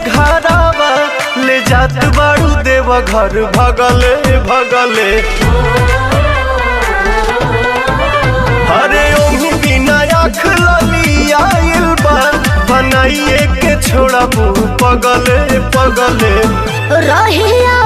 घरावा ले जात बाड़ू देव घर भगले भगले अरे ओही बिना आँख लली आइल बा बनाइए के छोड़ा पगले पगले रहिया